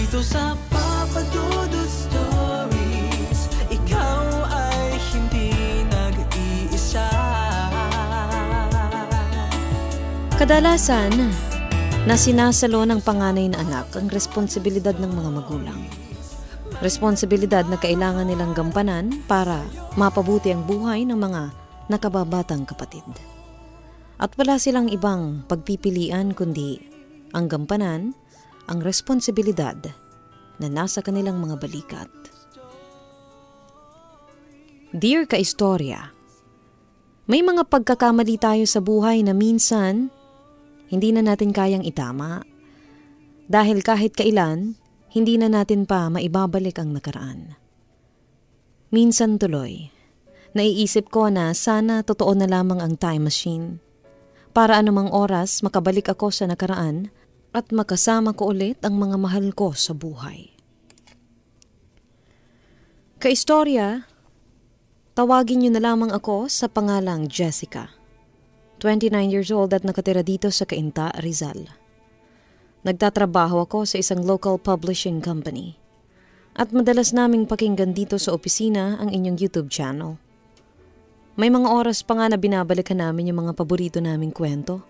Dito sa Papadudu Stories, ikaw ay hindi nag-iisa. Kadalasan, na sinasalo ng panganay na anak ang responsibilidad ng mga magulang. Responsibilidad na kailangan nilang gampanan para mapabuti ang buhay ng mga nakababatang kapatid. At wala silang ibang pagpipilian kundi ang gampanan, ang responsibilidad na nasa kanilang mga balikat. Dear Kaistorya, may mga pagkakamali tayo sa buhay na minsan hindi na natin kayang itama dahil kahit kailan, hindi na natin pa maibabalik ang nakaraan. Minsan tuloy, naiisip ko na sana totoo na lamang ang time machine para anumang oras makabalik ako sa nakaraan at makasama ko ulit ang mga mahal ko sa buhay. Kaistorya, tawagin niyo na lamang ako sa pangalang Jessica. 29 years old at nakatira dito sa Cainta, Rizal. Nagtatrabaho ako sa isang local publishing company. At madalas naming pakinggan dito sa opisina ang inyong YouTube channel. May mga oras pa nga na binabalikan namin yung mga paborito naming kwento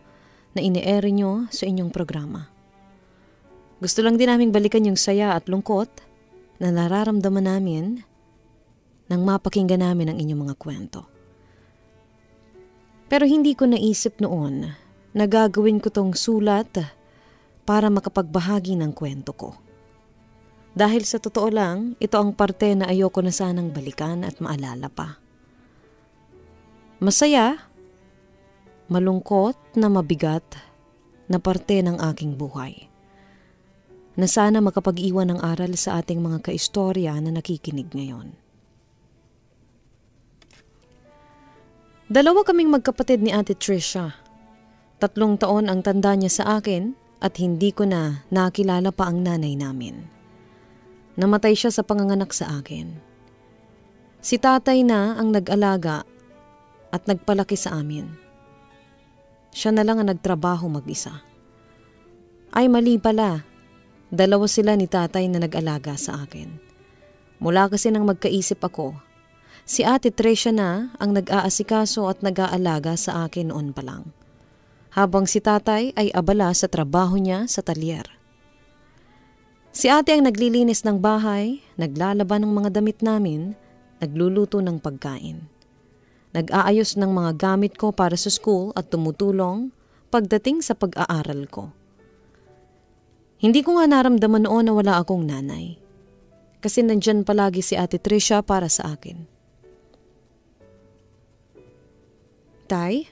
na ini-air nyo sa inyong programa. Gusto lang din naming balikan yung saya at lungkot na nararamdaman namin nang mapakinggan namin ang inyong mga kwento. Pero hindi ko naisip noon na gagawin ko tong sulat para makapagbahagi ng kwento ko. Dahil sa totoo lang, ito ang parte na ayoko na sanang balikan at maalala pa. Masaya, malungkot na mabigat na parte ng aking buhay. Na sana makapag-iwan ng aral sa ating mga kaistorya na nakikinig ngayon. Dalawa kaming magkapatid ni Ate Trisha. 3 taon ang tanda niya sa akin at hindi ko na nakilala pa ang nanay namin. Namatay siya sa panganganak sa akin. Si tatay na ang nag-alaga at nagpalaki sa amin. Siya na lang ang nagtrabaho mag-isa. Ay mali pala, 2 sila ni tatay na nag-alaga sa akin. Mula kasi nang magkaisip ako, si Ate Trisha na ang nag-aasikaso at nag-aalaga sa akin noon pa lang. Habang si tatay ay abala sa trabaho niya sa talyer. Si ate ang naglilinis ng bahay, naglalaban ng mga damit namin, nagluluto ng pagkain. Nag-aayos ng mga gamit ko para sa school at tumutulong pagdating sa pag-aaral ko. Hindi ko nga naramdaman noon na wala akong nanay. Kasi nandyan palagi si Ate Trisha para sa akin. Tay,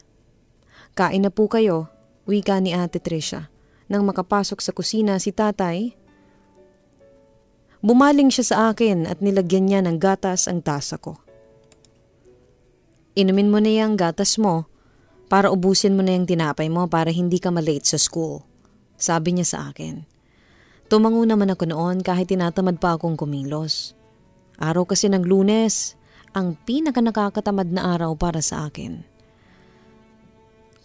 kain na po kayo, wika ni Ate Trisha. Nang makapasok sa kusina si tatay, bumaling siya sa akin at nilagyan niya ng gatas ang tasa ko. Inumin mo na yung gatas mo para ubusin mo na yung tinapay mo para hindi ka malate sa school, sabi niya sa akin. Tumango naman ako noon kahit tinatamad pa akong kumilos. Araw kasi ng Lunes, ang pinaka nakakatamad na araw para sa akin.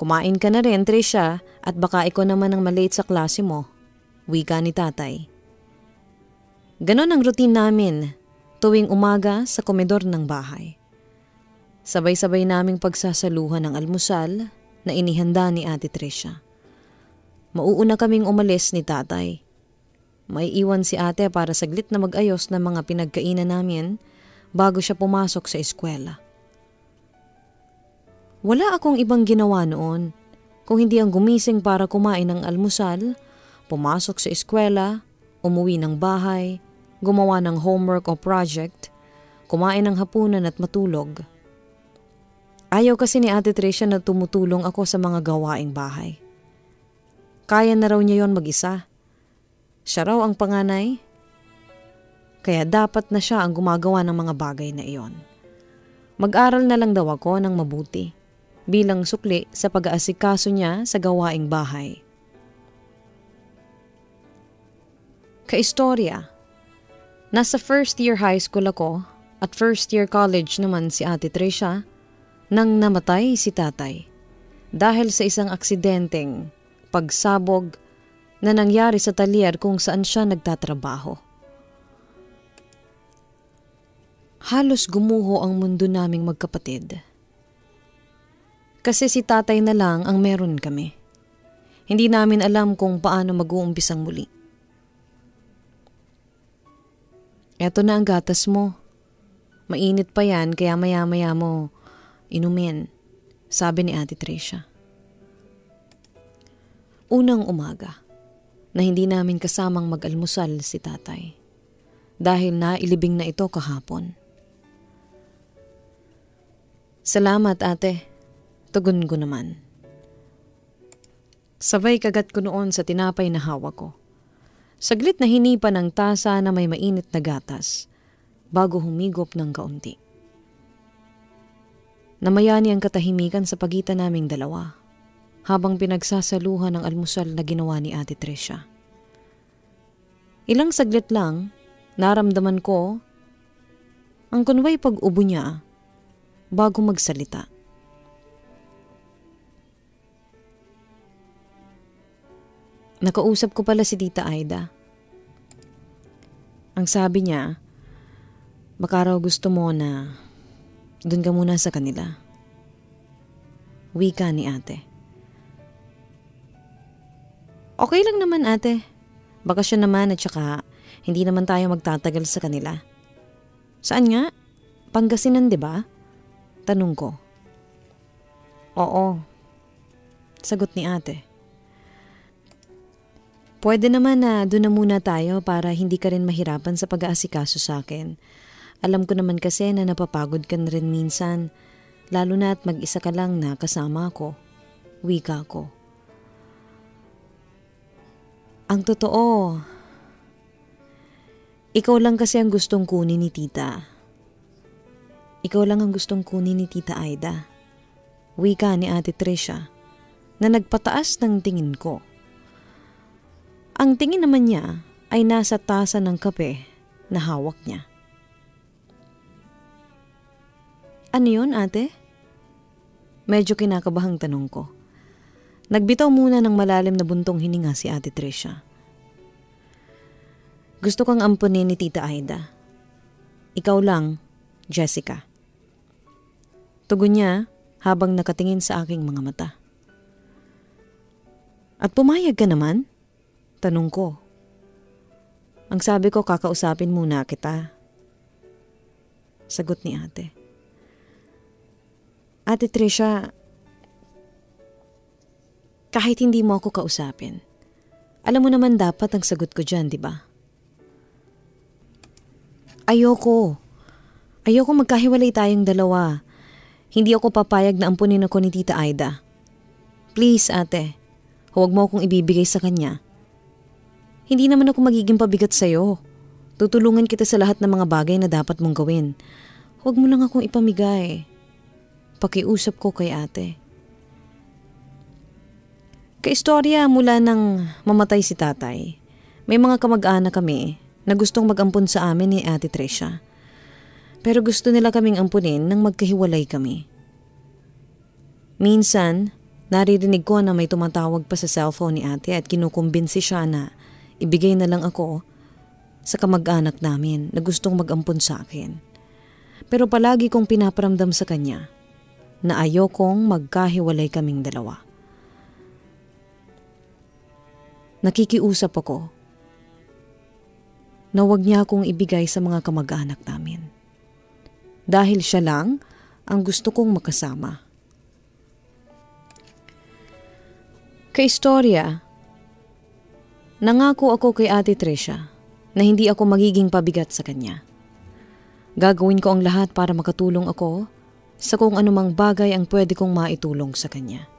Kumain ka na rin, Trisha, at baka ikaw naman ang malate sa klase mo, wika ni tatay. Ganon ang routine namin tuwing umaga sa komedor ng bahay. Sabay-sabay naming pagsasaluhan ng almusal na inihanda ni Ate Trisha. Mauuna kaming umalis ni tatay. May iwan si ate para saglit na mag-ayos ng mga pinagkainan namin bago siya pumasok sa eskwela. Wala akong ibang ginawa noon kung hindi ang gumising para kumain ng almusal, pumasok sa eskwela, umuwi ng bahay, gumawa ng homework o project, kumain ng hapunan at matulog. Ayaw kasi ni Ate Trisha na tumutulong ako sa mga gawaing bahay. Kaya na raw niya yon mag-isa. Siya raw ang panganay, kaya dapat na siya ang gumagawa ng mga bagay na iyon. Mag-aral na lang daw ako ng mabuti bilang sukli sa pag-aasikaso niya sa gawaing bahay. Kaistorya, nasa first year high school ako at first year college naman si Ate Trisha nang namatay si tatay dahil sa isang aksidenteng pagsabog na nangyari sa talyer kung saan siya nagtatrabaho. Halos gumuho ang mundo naming magkapatid. Kasi si tatay na lang ang meron kami. Hindi namin alam kung paano mag-uumpisang muli. Eto na ang gatas mo. Mainit pa yan kaya maya-maya mo inumin, sabi ni Ate Tricia. Unang umaga na hindi namin kasamang mag-almusal si tatay dahil nailibing na ito kahapon. Salamat ate, tugon ko naman. Sabay kagat ko noon sa tinapay na hawak ko. Saglit na hinipan ng tasa na may mainit na gatas bago humigop ng kaunti. Namayani ang katahimikan sa pagitan naming dalawa habang pinagsasaluhan ng almusal na ginawa ni Ate Tricia. Ilang saglit lang, naramdaman ko ang kunway pag-ubo niya bago magsalita. Nakausap ko pala si Tita Aida. Ang sabi niya, baka raw gusto mo na doon ka muna sa kanila. Wika ni ate. Okay lang naman ate. Bakasyon naman at saka hindi naman tayo magtatagal sa kanila. Saan nga? Pangasinan, di ba? Tanong ko. Oo. Sagot ni ate. Pwede naman na doon na muna tayo para hindi ka rin mahirapan sa pag-aasikaso sa akin. Alam ko naman kasi na napapagod ka na rin minsan, lalo na at mag-isa ka lang na kasama ko. Wika ko. Ang totoo, ikaw lang kasi ang gustong kunin ni tita. Ikaw lang ang gustong kunin ni Tita Aida. Wika ni Ate Tricia na nagpataas ng tingin ko. Ang tingin naman niya ay nasa tasa ng kape na hawak niya. Ano yun, ate? Medyo kinakabahang tanong ko. Nagbitaw muna ng malalim na buntong hininga si Ate Tricia. Gusto kang ampunin ni Tita Aida. Ikaw lang, Jessica. Tugon niya habang nakatingin sa aking mga mata. At pumayag ka naman? Tanong ko. Ang sabi ko, kakausapin muna kita. Sagot ni ate. Ate Tricia, kahit hindi mo ako kausapin, alam mo naman dapat ang sagot ko dyan, di ba? Ayoko magkahiwalay tayong dalawa. Hindi ako papayag na ampunin ako ni Tita Aida. Please ate, huwag mo akong ibibigay sa kanya. Hindi naman ako magiging pabigat sa'yo. Tutulungan kita sa lahat ng mga bagay na dapat mong gawin. Huwag mo lang akong ipamigay. Pakiusap ko kay ate. Kaistorya mula nang mamatay si tatay, may mga kamag-anak kami na gustong mag-ampun sa amin ni Ate Tricia. Pero gusto nila kaming ampunin nang magkahiwalay kami. Minsan, naririnig ko na may tumatawag pa sa cellphone ni ate at kinukumbinsi siya na ibigay na lang ako sa kamag-anak namin na gustong mag-ampun sa akin. Pero palagi kong pinaparamdam sa kanya na ayokong magkahiwalay kaming dalawa. Nakikiusap ako na huwag niya akong ibigay sa mga kamag-anak namin. Dahil siya lang ang gusto kong makasama. Kaistorya, nangako ako kay Ate Tricia na hindi ako magiging pabigat sa kanya. Gagawin ko ang lahat para makatulong ako sa kung anumang bagay ang pwede kong maitulong sa kanya.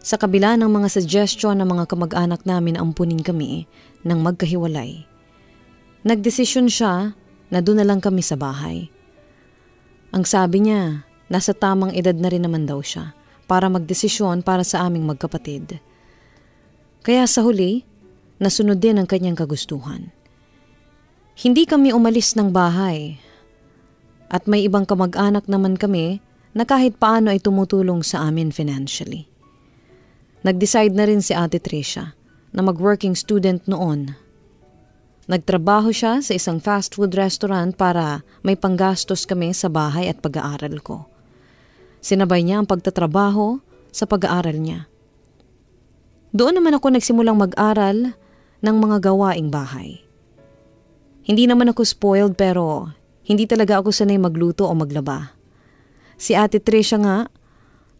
Sa kabila ng mga suggestion ng mga kamag-anak namin na ampunin kami nang magkahiwalay, nagdesisyon siya na doon na lang kami sa bahay. Ang sabi niya, nasa tamang edad na rin naman daw siya para magdesisyon para sa aming magkapatid. Kaya sa huli, nasunod din ang kanyang kagustuhan. Hindi kami umalis ng bahay at may ibang kamag-anak naman kami na kahit paano ay tumutulong sa amin financially. Nag-decide na rin si Ate Tricia na mag-working student noon. Nagtrabaho siya sa isang fast food restaurant para may panggastos kami sa bahay at pag-aaral ko. Sinabay niya ang pagtatrabaho sa pag-aaral niya. Doon naman ako nagsimulang mag-aral ng mga gawaing bahay. Hindi naman ako spoiled pero hindi talaga ako sanay magluto o maglaba. Si Ate Tricia nga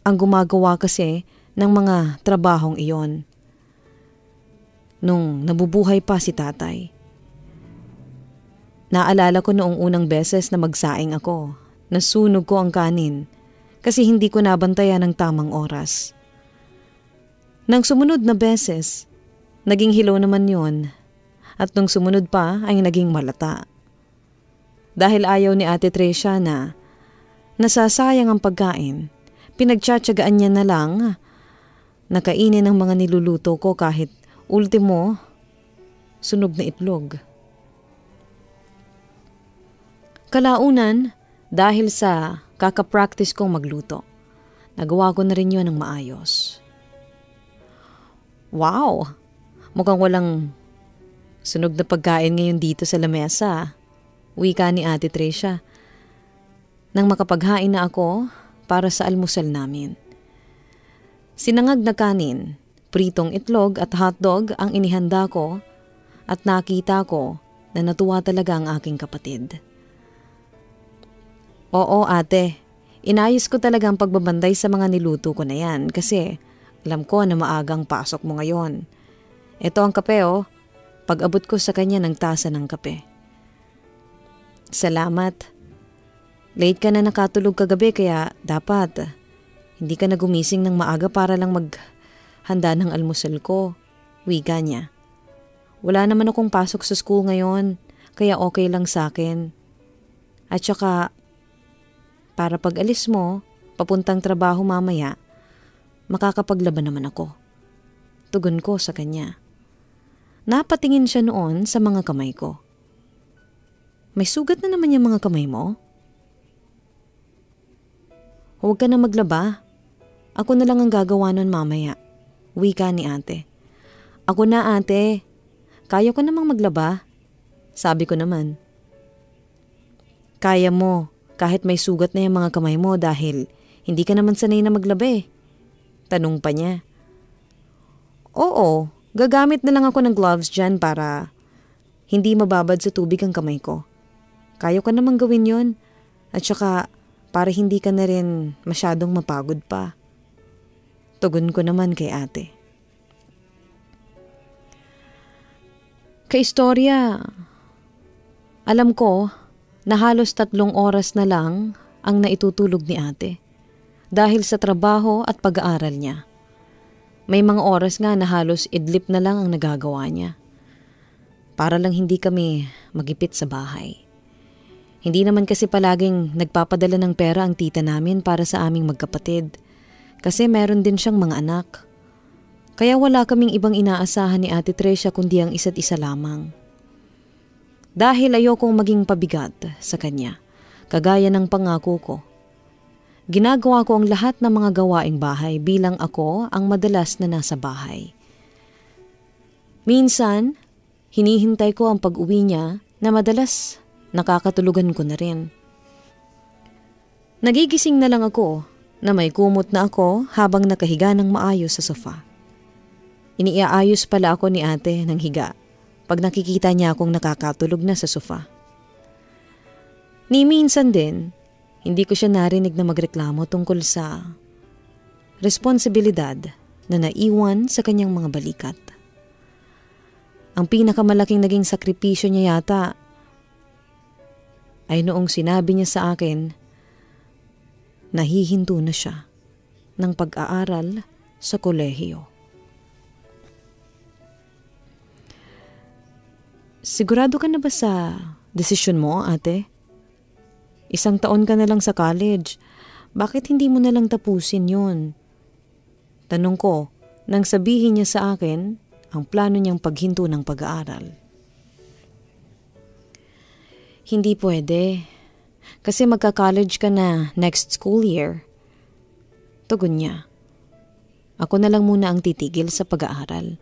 ang gumagawa kasi ng mga trabahong iyon. Nung nabubuhay pa si tatay. Naalala ko noong unang beses na magsaing ako. Nasunog ko ang kanin kasi hindi ko nabantayan ng tamang oras. Nang sumunod na beses, naging hilaw naman yon at nung sumunod pa ay naging malata. Dahil ayaw ni Ate Tricia na nasasayang ang pagkain, pinagtsatsagaan niya na lang nakainin ang mga niluluto ko kahit ultimo sunog na itlog. Kalaunan, dahil sa kakapractice kong magluto, nagawa ko na rin yun ng maayos. Wow! Mukhang walang sunog na pagkain ngayon dito sa lamesa, wika ni Ate Tricia. Nang makapaghain na ako para sa almusal namin. Sinangag na kanin, pritong itlog at hotdog ang inihanda ko at nakita ko na natuwa talaga ang aking kapatid. Oo ate, inayos ko talaga ang pagbabanday sa mga niluto ko na yan kasi alam ko na maagang pasok mo ngayon. Ito ang kape oh, pag-abot ko sa kanya ng tasa ng kape. Salamat. Late ka na nakatulog kagabi kaya dapat hindi ka na gumising ng maaga para lang maghanda ng almusal ko. Wika niya. Wala naman akong pasok sa school ngayon kaya okay lang sa akin. At saka para pag alis mo, papuntang trabaho mamaya, makakapaglaban naman ako. Tugon ko sa kanya. Napatingin siya noon sa mga kamay ko. May sugat na naman yung mga kamay mo? Huwag ka na maglaba. Ako na lang ang gagawa nun mamaya. Wika ni ate. Ako na ate. Kaya ko namang maglaba. Sabi ko naman. Kaya mo kahit may sugat na yung mga kamay mo dahil hindi ka naman sanay na maglaba eh. Tanong pa niya. Oo, gagamit na lang ako ng gloves dyan para hindi mababad sa tubig ang kamay ko. Kaya ko namang gawin yon at saka para hindi ka na rin masyadong mapagod pa. Tugon ko naman kay ate. Kaistorya, alam ko na halos 3 oras na lang ang naitutulog ni ate dahil sa trabaho at pag-aaral niya. May mga oras nga na halos idlip na lang ang nagagawa niya. Para lang hindi kami magipit sa bahay. Hindi naman kasi palaging nagpapadala ng pera ang tita namin para sa aming magkapatid kasi meron din siyang mga anak. Kaya wala kaming ibang inaasahan ni Ate Tricia kundi ang isa't isa lamang. Dahil ayokong maging pabigat sa kanya, kagaya ng pangako ko. Ginagawa ko ang lahat ng mga gawaing bahay bilang ako ang madalas na nasa bahay. Minsan, hinihintay ko ang pag-uwi niya na madalas nakakatulugan ko na rin. Nagigising na lang ako na may kumot na ako habang nakahiga ng maayos sa sofa. Iniaayos pala ako ni ate ng higa pag nakikita niya akong nakakatulog na sa sofa. Ni minsan din, hindi ko siya narinig na magreklamo tungkol sa responsibilidad na naiwan sa kanyang mga balikat. Ang pinakamalaking naging sakripisyo niya yata ay noong sinabi niya sa akin na hihinto na siya ng pag-aaral sa kolehiyo. Sigurado ka na ba sa desisyon mo, ate? 1 taon ka na lang sa college. Bakit hindi mo na lang tapusin yun? Tanong ko nang sabihin niya sa akin ang plano niyang paghinto ng pag-aaral. Hindi pwede. Kasi magka-college ka na next school year. Tugon niya. Ako na lang muna ang titigil sa pag-aaral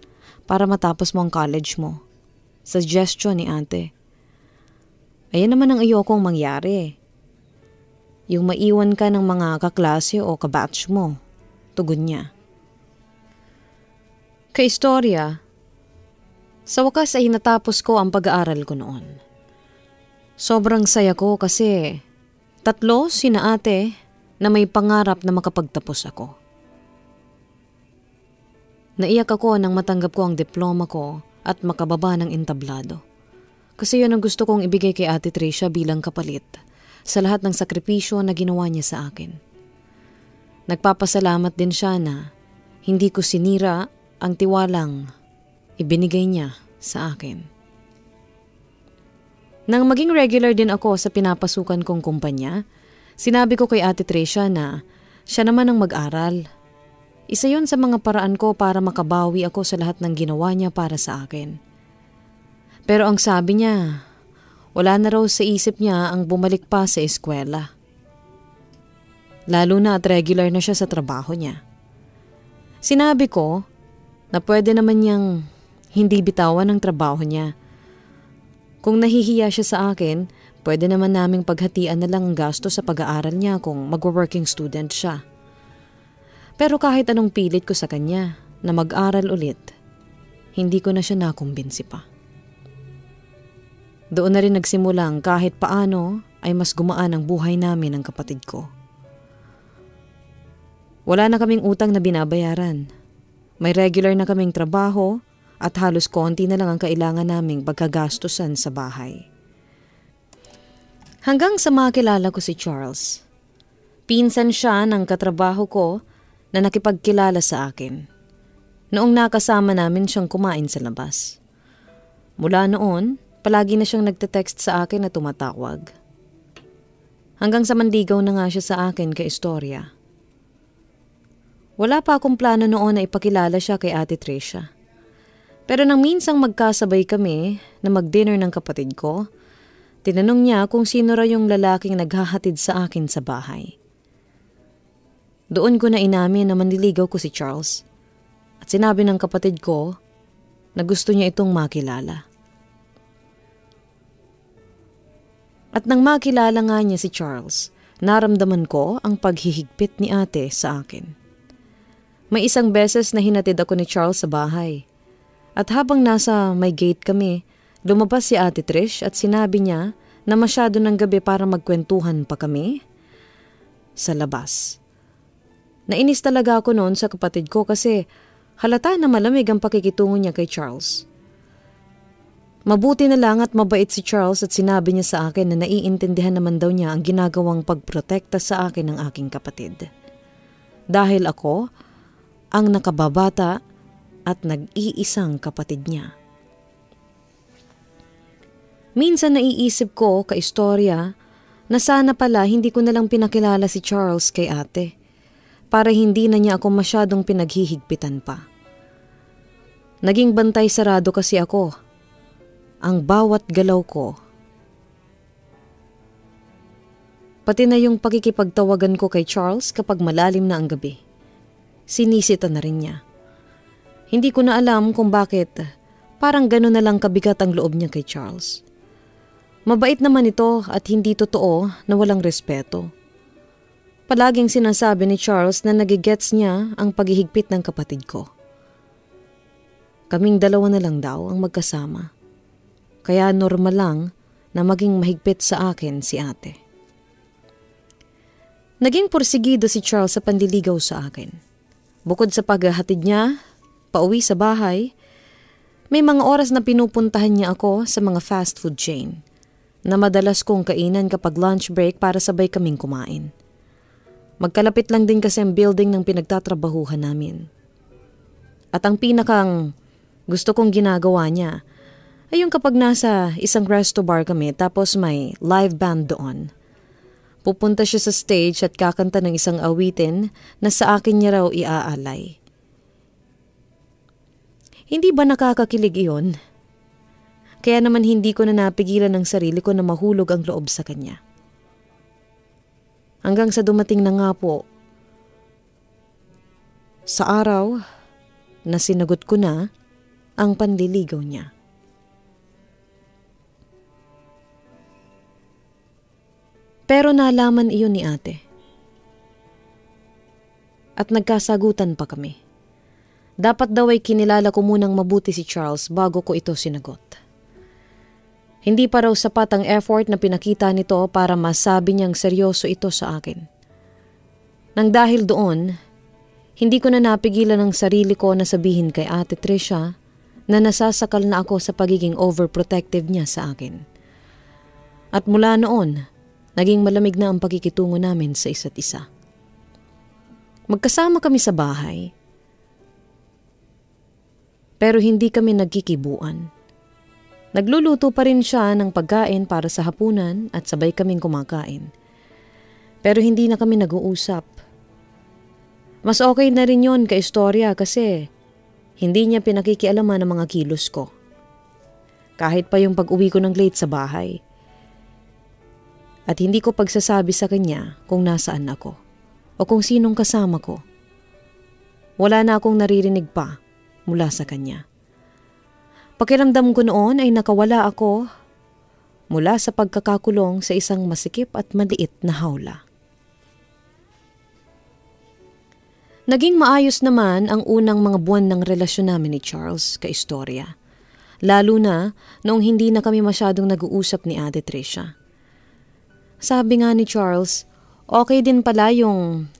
para matapos mo ang college mo. Suggestion ni ate. Ayan naman ang ayokong mangyari. Yung maiwan ka ng mga kaklase o kabatch mo. Tugon niya. Kaistorya, sa wakas ay natapos ko ang pag-aaral ko noon. Sobrang saya ko kasi 3 sina ate na may pangarap na makapagtapos ako. Naiyak ako nang matanggap ko ang diploma ko at makababa ng entablado. Kasi yun ang gusto kong ibigay kay Ate Tricia bilang kapalit sa lahat ng sakripisyo na ginawa niya sa akin. Nagpapasalamat din siya na hindi ko sinira ang tiwalang ibinigay niya sa akin. Nang maging regular din ako sa pinapasukan kong kumpanya, sinabi ko kay Ate Tricia na siya naman ang mag-aral. Isa yun sa mga paraan ko para makabawi ako sa lahat ng ginawa niya para sa akin. Pero ang sabi niya, wala na raw sa isip niya ang bumalik pa sa eskwela. Lalo na at regular na siya sa trabaho niya. Sinabi ko na pwede naman niyang hindi bitawan ang trabaho niya. Kung nahihiya siya sa akin, pwede naman naming paghatian na lang ang gasto sa pag-aaral niya kung mag-working student siya. Pero kahit anong pilit ko sa kanya na mag-aral ulit, hindi ko na siya nakumbinsi pa. Doon na rin nagsimulang kahit paano ay mas gumaan ang buhay namin ng kapatid ko. Wala na kaming utang na binabayaran. May regular na kaming trabaho at halos konti na lang ang kailangan naming pagkagastusan sa bahay. Hanggang sa makilala ko si Charles. Pinsan siya ng katrabaho ko na nakipagkilala sa akin. Noong nakasama namin siyang kumain sa labas. Mula noon, palagi na siyang nagte-text sa akin na tumatawag. Hanggang sa manligaw na nga siya sa akin kay istorya. Wala pa akong plano noon na ipakilala siya kay Ate Tricia. Pero nang minsang magkasabay kami na mag-dinner ng kapatid ko, tinanong niya kung sino raw yung lalaking naghahatid sa akin sa bahay. Doon ko na inamin na manliligaw ko si Charles at sinabi ng kapatid ko na gusto niya itong makilala. At nang makilala nga niya si Charles, naramdaman ko ang paghihigpit ni ate sa akin. May isang beses na hinatid ako ni Charles sa bahay. At habang nasa may gate kami, lumabas si Ate Trish at sinabi niya na masyado ng gabi para magkwentuhan pa kami sa labas. Nainis talaga ako noon sa kapatid ko kasi halata na malamig ang pakikitungo niya kay Charles. Mabuti na lang at mabait si Charles at sinabi niya sa akin na naiintindihan naman daw niya ang ginagawang pagprotekta sa akin ng aking kapatid. Dahil ako ang nakababata at nag-iisang kapatid niya. Minsan naiisip ko kaistorya na sana pala hindi ko nalang pinakilala si Charles kay ate para hindi na niya ako masyadong pinaghihigpitan pa. Naging bantay sarado kasi ako. Ang bawat galaw ko. Pati na yung pakikipagtawagan ko kay Charles kapag malalim na ang gabi. Sinisita na rin niya. Hindi ko na alam kung bakit parang gano'n na lang kabigat ang loob niya kay Charles. Mabait naman ito at hindi totoo na walang respeto. Palaging sinasabi ni Charles na nagigets niya ang paghihigpit ng kapatid ko. Kaming dalawa na lang daw ang magkasama. Kaya normal lang na maging mahigpit sa akin si ate. Naging porsigido si Charles sa panliligaw sa akin. Bukod sa paghahatid niya pauwi sa bahay, may mga oras na pinupuntahan niya ako sa mga fast food chain na madalas kong kainan kapag lunch break para sabay kaming kumain. Magkalapit lang din kasi ang building ng pinagtatrabahuhan namin. At ang pinakang gusto kong ginagawa niya ay yung kapag nasa isang resto bar kami tapos may live band doon. Pupunta siya sa stage at kakanta ng isang awitin na sa akin niya raw iaalay. Hindi ba nakakakilig iyon? Kaya naman hindi ko na napigilan ng sarili ko na mahulog ang loob sa kanya. Hanggang sa dumating na nga po, sa araw na sinagot ko na ang panliligaw niya. Pero nalaman iyon ni ate. At nagkasagutan pa kami. Dapat daw ay kinilala ko munang mabuti si Charles bago ko ito sinagot. Hindi pa raw sapat ang effort na pinakita nito para masabi niyang seryoso ito sa akin. Nang dahil doon, hindi ko na napigilan ang sarili ko na sabihin kay Ate Tricia na nasasakal na ako sa pagiging overprotective niya sa akin. At mula noon, naging malamig na ang pagkikitungo namin sa isa't isa. Magkasama kami sa bahay, pero hindi kami nagkikibuan. Nagluluto pa rin siya ng pagkain para sa hapunan at sabay kaming kumakain. Pero hindi na kami nag-uusap. Mas okay na rin yon ka-istorya kasi hindi niya pinakikialaman ang mga kilos ko. Kahit pa yung pag-uwi ko ng late sa bahay. At hindi ko pagsasabi sa kanya kung nasaan ako o kung sinong kasama ko. Wala na akong naririnig pa mula sa kanya. Pakiramdam ko noon ay nakawala ako mula sa pagkakakulong sa isang masikip at maliit na hawla. Naging maayos naman ang unang mga buwan ng relasyon namin ni Charles, ka-istorya. Lalo na noong hindi na kami masyadong nag-uusap ni Ate Tricia. Sabi nga ni Charles, okay din pala yung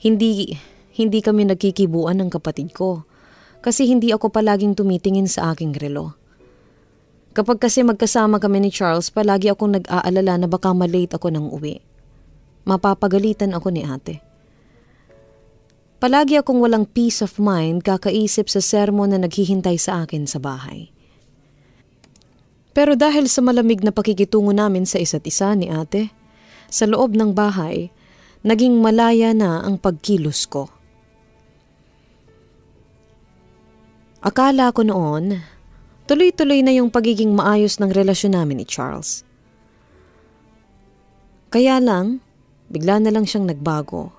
hindi kami nagkikibuan ng kapatid ko. Kasi hindi ako palaging tumitingin sa aking relo. Kapag kasi magkasama kami ni Charles, palagi akong nag-aalala na baka malate ako ng uwi. Mapapagalitan ako ni ate. Palagi akong walang peace of mind kakaisip sa sermon na naghihintay sa akin sa bahay. Pero dahil sa malamig na pakikitungo namin sa isa't isa ni ate, sa loob ng bahay, naging malaya na ang pagkilos ko. Akala ko noon, tuloy-tuloy na yung pagiging maayos ng relasyon namin ni Charles. Kaya lang, bigla na lang siyang nagbago.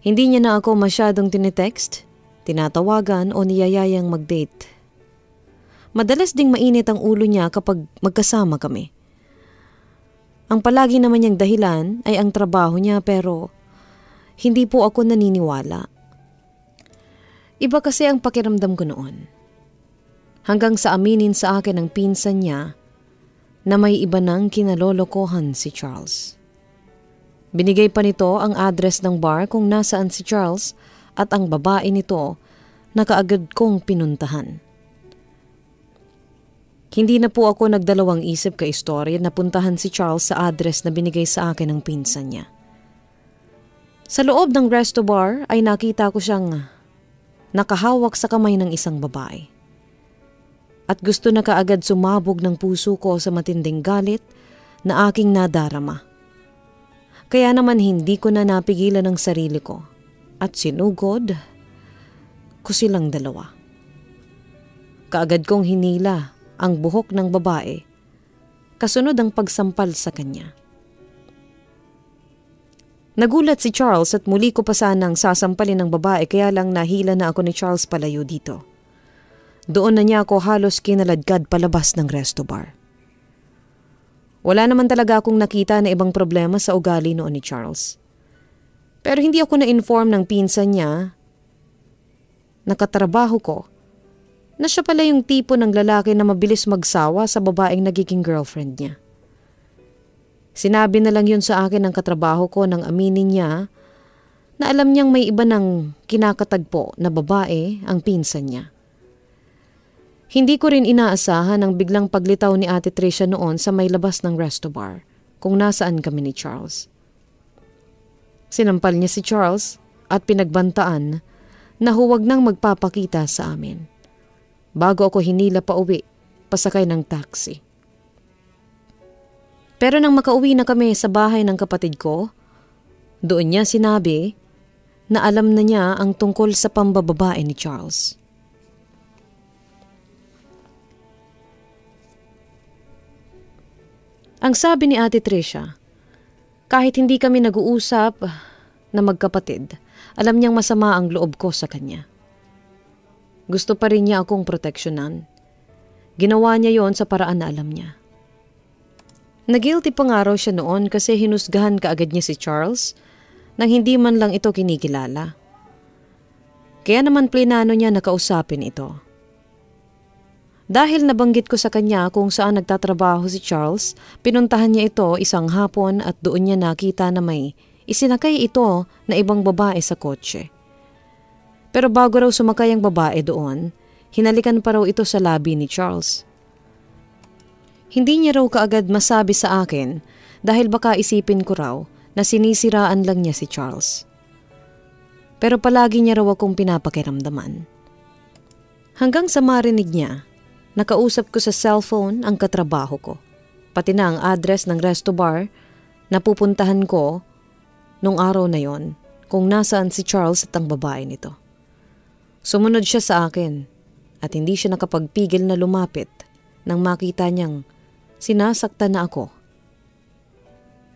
Hindi niya na ako masyadong tinetext, tinatawagan o niyayayang mag-date. Madalas ding mainit ang ulo niya kapag magkasama kami. Ang palagi naman niyang dahilan ay ang trabaho niya pero hindi po ako naniniwala. Iba kasi ang pakiramdam ko noon. Hanggang sa aminin sa akin ng pinsan niya na may iba nang kinalolokohan si Charles. Binigay pa nito ang address ng bar kung nasaan si Charles at ang babae nito na kaagad kong pinuntahan. Hindi na po ako nagdalawang isip ka-istorya na puntahan si Charles sa address na binigay sa akin ng pinsan niya. Sa loob ng resto bar ay nakita ko siyang nakahawak sa kamay ng isang babae. At gusto na kaagad sumabog ng puso ko sa matinding galit na aking nadarama. Kaya naman hindi ko na napigilan ang sarili ko at sinugod ko silang dalawa. Kaagad kong hinila ang buhok ng babae, kasunod ang pagsampal sa kanya. Nagulat si Charles at muli ko pa sanang sasampalin ng babae kaya lang nahila na ako ni Charles palayo dito. Doon na niya ako halos kinaladkad palabas ng resto bar. Wala naman talaga akong nakita na ibang problema sa ugali noon ni Charles. Pero hindi ako na-inform ng pinsan niya na katrabaho ko na siya pala yung tipo ng lalaki na mabilis magsawa sa babaeng nagiging girlfriend niya. Sinabi na lang yun sa akin ng katrabaho ko nang aminin niya na alam niyang may iba ng kinakatagpo na babae ang pinsan niya. Hindi ko rin inaasahan ang biglang paglitaw ni Ate Tricia noon sa may labas ng resto bar kung nasaan kami ni Charles. Sinampal niya si Charles at pinagbantaan na huwag nang magpapakita sa amin. Bago ako hinila pa uwi, pasakay ng taxi. Pero nang makauwi na kami sa bahay ng kapatid ko, doon niya sinabi na alam na niya ang tungkol sa pambababae ni Charles. Ang sabi ni Ate Tricia, kahit hindi kami nag-uusap na magkapatid, alam niyang masama ang loob ko sa kanya. Gusto pa rin niya akong proteksyonan. Ginawa niya yon sa paraan na alam niya. Nag-guilty pa nga raw siya noon kasi hinusgahan kaagad niya si Charles nang hindi man lang ito kinikilala. Kaya naman plinano niya na kausapin ito. Dahil nabanggit ko sa kanya kung saan nagtatrabaho si Charles, pinuntahan niya ito isang hapon at doon niya nakita na may isinakay ito na ibang babae sa kotse. Pero bago raw sumakay ang babae doon, hinalikan pa raw ito sa labi ni Charles. Hindi niya raw kaagad masabi sa akin dahil baka isipin ko raw na sinisiraan lang niya si Charles. Pero palagi niya raw akong pinapakiramdaman. Hanggang sa marinig niya, nakausap ko sa cellphone ang katrabaho ko, pati na ang address ng resto bar na pupuntahan ko nung araw na yon kung nasaan si Charles at ang babae nito. Sumunod siya sa akin at hindi siya nakapagpigil na lumapit nang makita niyang sinasaktan na ako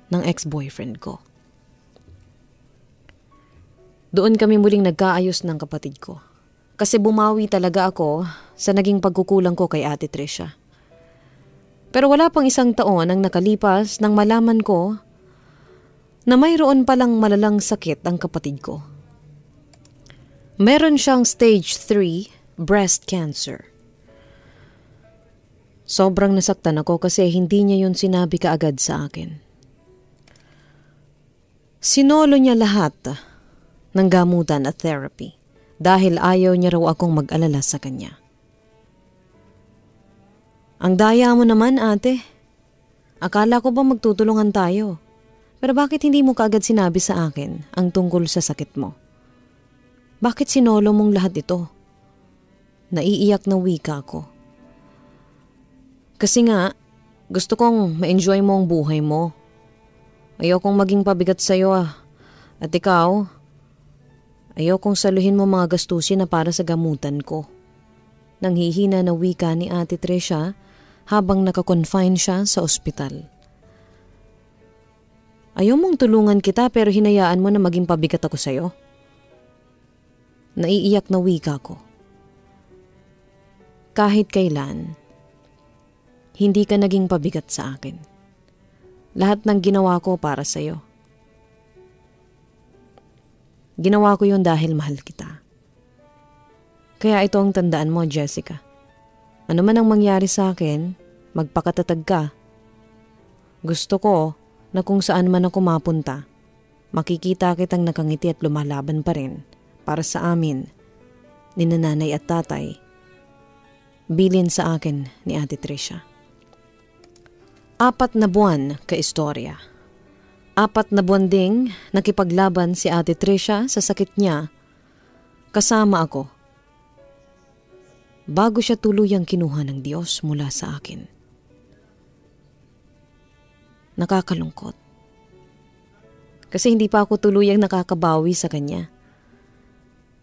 ng ex-boyfriend ko. Doon kami muling nagkaayos ng kapatid ko. Kasi bumawi talaga ako sa naging pagkukulang ko kay Ate Trisha. Pero wala pang isang taon ang nakalipas nang malaman ko na mayroon palang malalang sakit ang kapatid ko. Meron siyang stage 3 breast cancer. Sobrang nasaktan ako kasi hindi niya yun sinabi kaagad sa akin. Sinolo niya lahat ng gamutan at therapy dahil ayaw niya raw akong mag-alala sa kanya. Ang daya mo naman, ate. Akala ko ba magtutulungan tayo? Pero bakit hindi mo kaagad sinabi sa akin ang tungkol sa sakit mo? Bakit sinolo mong lahat ito? Naiiyak na wika ko. Kasi nga, gusto kong ma-enjoy mo ang buhay mo. Ayokong maging pabigat sa'yo At ikaw, ayokong saluhin mo mga gastusin na para sa gamutan ko. Nanghihina na wika ni Ate Trisha habang nakakonfine siya sa ospital. Ayaw mong tulungan kita pero hinayaan mo na maging pabigat ako sa'yo. Naiiyak na wika ko. Kahit kailan, hindi ka naging pabigat sa akin. Lahat ng ginawa ko para sa'yo. Ginawa ko yun dahil mahal kita. Kaya ito ang tandaan mo, Jessica. Ano man ang mangyari sa akin, magpakatatag ka. Gusto ko na kung saan man ako mapunta, makikita kitang nakangiti at lumalaban pa rin para sa amin, ni nanay at tatay. Bilin sa akin ni Ate Trisha. 4 na buwan kaistorya. 4 na buwan ding nakipaglaban si Ate Trisha sa sakit niya kasama ako. Bago siya tuluyang kinuha ng Diyos mula sa akin. Nakakalungkot. Kasi hindi pa ako tuluyang nakakabawi sa kanya.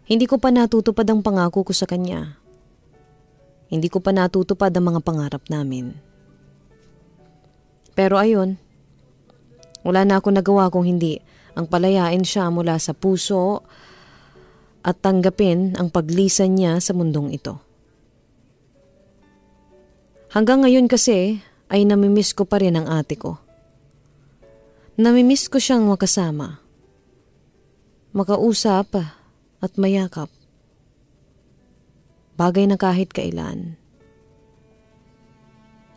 Hindi ko pa natutupad ang pangako ko sa kanya. Hindi ko pa natutupad ang mga pangarap namin. Pero ayun, wala na ako nagawa kung hindi ang palayain siya mula sa puso at tanggapin ang paglisan niya sa mundong ito. Hanggang ngayon kasi ay namimiss ko pa rin ang ate ko. Namimiss ko siyang makasama, makausap at mayakap. Bagay na kahit kailan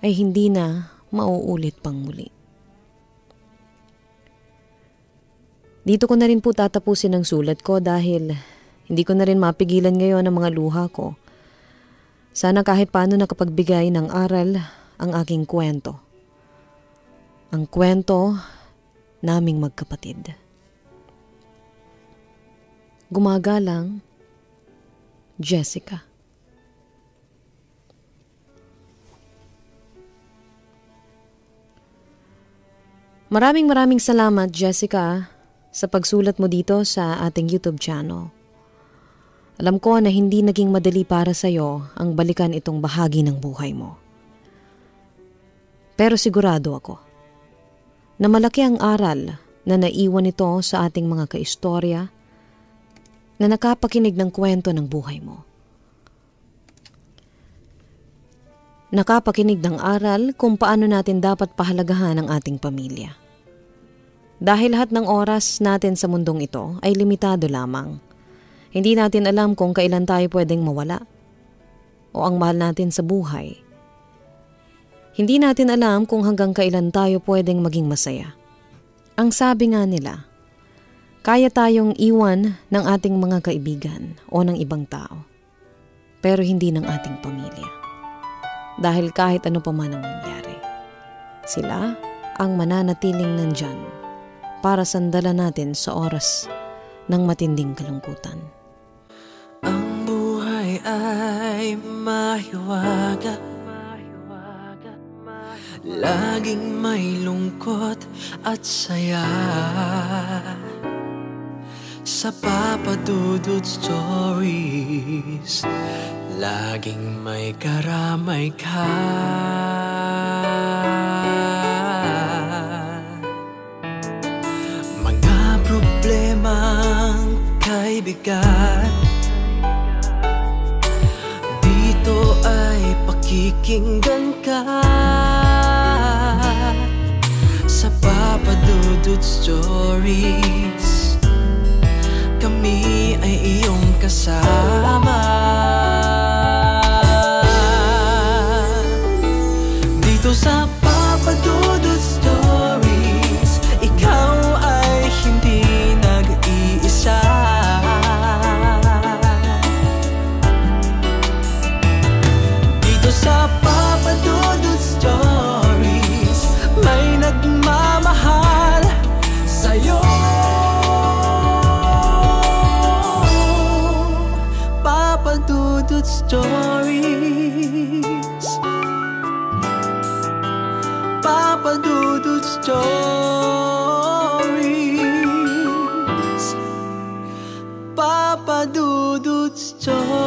ay hindi na mauulit pang muli. Dito ko na rin po tatapusin ang sulat ko dahil hindi ko na rin mapigilan ngayon ang mga luha ko. Sana kahit paano nakapagbigay ng aral ang aking kwento. Ang kwento naming magkapatid. Gumagalang, Jessica. Maraming salamat, Jessica, sa pagsulat mo dito sa ating YouTube channel. Alam ko na hindi naging madali para sa'yo ang balikan itong bahagi ng buhay mo. Pero sigurado ako na malaki ang aral na naiwan ito sa ating mga kaistorya na nakapakinig ng kwento ng buhay mo. nakapakinig ng aral kung paano natin dapat pahalagahan ang ating pamilya. Dahil lahat ng oras natin sa mundong ito ay limitado lamang. Hindi natin alam kung kailan tayo pwedeng mawala o ang mahal natin sa buhay. Hindi natin alam kung hanggang kailan tayo pwedeng maging masaya. Ang sabi nga nila, kaya tayong iwan ng ating mga kaibigan o ng ibang tao, pero hindi ng ating pamilya. Dahil kahit ano pa man ang mangyari, sila ang mananatiling nandyan para sandalan natin sa oras ng matinding kalungkutan. Ang buhay ay mahiwaga, laging may lungkot at saya. Sa Papa Dudut Stories, laging may karamay ka. Mga problemang kay bigat, dito ay pakikinggan ka. Sa Papa Dudut Stories, kami ay iyong kasama. Dito sa Papa Dudut Stories, ikaw ay hindi nag-iisa. Dito sa Papa Dudut Stories, may nagmamahal sa'yo. Papa Dudut Stories, Papa Dudut Stories, Papa Dudut Stories.